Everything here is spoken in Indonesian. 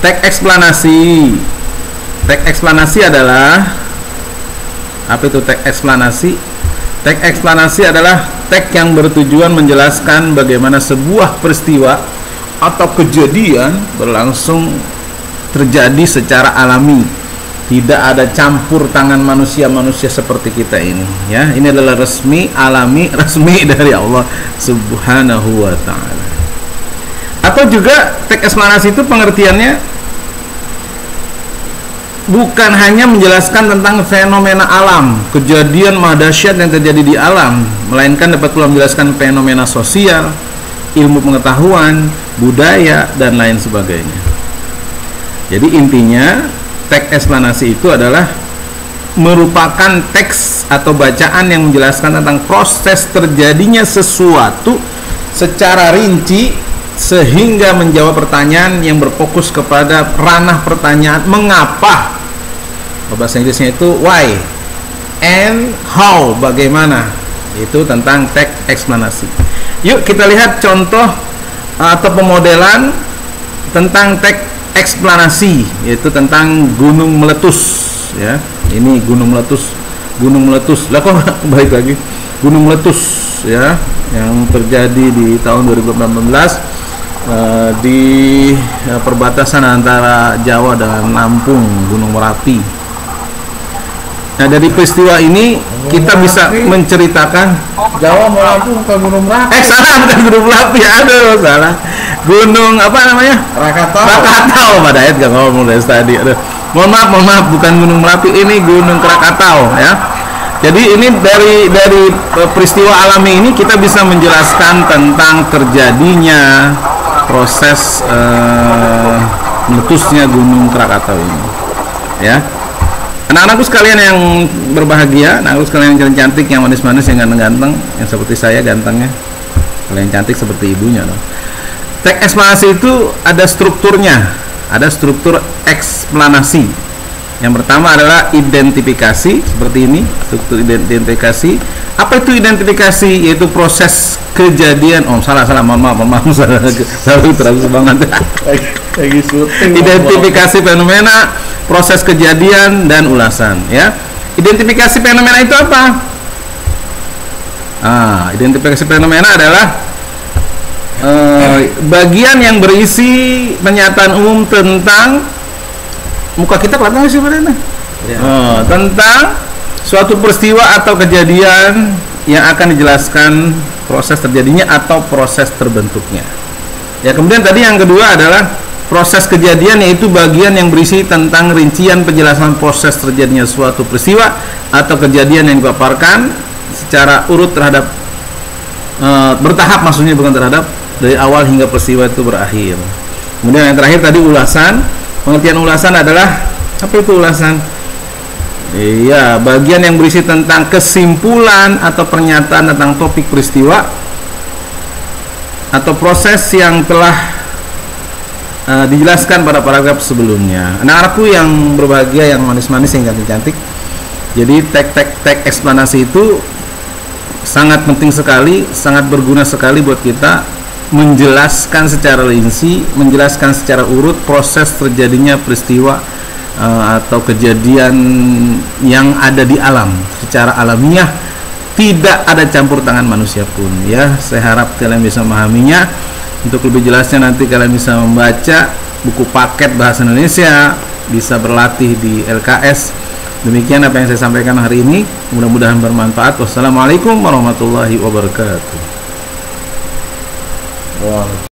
Teks eksplanasi. Teks eksplanasi adalah apa itu teks eksplanasi? Teks eksplanasi adalah teks yang bertujuan menjelaskan bagaimana sebuah peristiwa atau kejadian berlangsung terjadi secara alami. Tidak ada campur tangan manusia-manusia seperti kita ini, ya. Ini adalah resmi, alami, resmi dari Allah Subhanahu wa taala. Atau juga teks eksplanasi itu pengertiannya bukan hanya menjelaskan tentang fenomena alam, kejadian dahsyat yang terjadi di alam, melainkan dapat pula menjelaskan fenomena sosial, ilmu pengetahuan, budaya, dan lain sebagainya. Jadi intinya teks eksplanasi itu adalah merupakan teks atau bacaan yang menjelaskan tentang proses terjadinya sesuatu secara rinci sehingga menjawab pertanyaan yang berfokus kepada ranah pertanyaan mengapa. Bahasa Inggrisnya itu why and how, bagaimana. Itu tentang teks eksplanasi. Yuk kita lihat contoh atau pemodelan tentang teks eksplanasi, yaitu tentang gunung meletus, ya. Ini gunung meletus lah kok baik lagi gunung meletus, ya, yang terjadi di tahun 2018 di perbatasan antara Jawa dan Lampung, Gunung Merapi. Nah, dari peristiwa ini kita bisa menceritakan Jawa mau Lampung ke Gunung Merapi. Salah, bukan Gunung Merapi, aduh salah. Gunung apa namanya? Krakatau. Pada ayat gak ngomong dari tadi. Aduh. Mohon maaf, bukan Gunung Merapi, ini Gunung Krakatau, ya. Jadi ini dari peristiwa alami ini kita bisa menjelaskan tentang terjadinya proses meletusnya Gunung Krakatau ini, ya. Anak-anakku sekalian yang berbahagia, anak-anakku sekalian yang cantik, yang manis-manis, yang ganteng-ganteng, yang seperti saya gantengnya, kalau yang cantik seperti ibunya dong. Teks eksplanasi itu ada strukturnya, ada struktur eksplanasi. Yang pertama adalah identifikasi, seperti ini, struktur identifikasi. Apa itu identifikasi? Yaitu proses kejadian. Salah, mohon maaf, salah terlalu banget. Lagi syuting. Identifikasi fenomena, proses kejadian, dan ulasan, ya. Identifikasi fenomena itu apa? Identifikasi fenomena adalah bagian yang berisi pernyataan umum tentang muka kita kelihatan sih sebenarnya. Tentang suatu peristiwa atau kejadian yang akan dijelaskan proses terjadinya atau proses terbentuknya. Ya, kemudian tadi yang kedua adalah proses kejadian, yaitu bagian yang berisi tentang rincian penjelasan proses terjadinya suatu peristiwa atau kejadian yang dipaparkan secara urut terhadap bertahap, maksudnya bukan terhadap, dari awal hingga peristiwa itu berakhir. Kemudian yang terakhir tadi ulasan. Pengertian ulasan adalah apa itu ulasan? Iya, bagian yang berisi tentang kesimpulan atau pernyataan tentang topik peristiwa atau proses yang telah dijelaskan pada paragraf sebelumnya. Anak-anakku yang berbahagia, yang manis-manis, yang cantik-cantik. Jadi teks eksplanasi itu sangat penting sekali, sangat berguna sekali buat kita menjelaskan secara rinci, menjelaskan secara urut proses terjadinya peristiwa atau kejadian yang ada di alam secara alamiah, tidak ada campur tangan manusia pun, ya. Saya harap kalian bisa memahaminya. Untuk lebih jelasnya nanti kalian bisa membaca buku paket bahasa Indonesia, bisa berlatih di LKS. Demikian apa yang saya sampaikan hari ini, mudah-mudahan bermanfaat. Wassalamualaikum warahmatullahi wabarakatuh.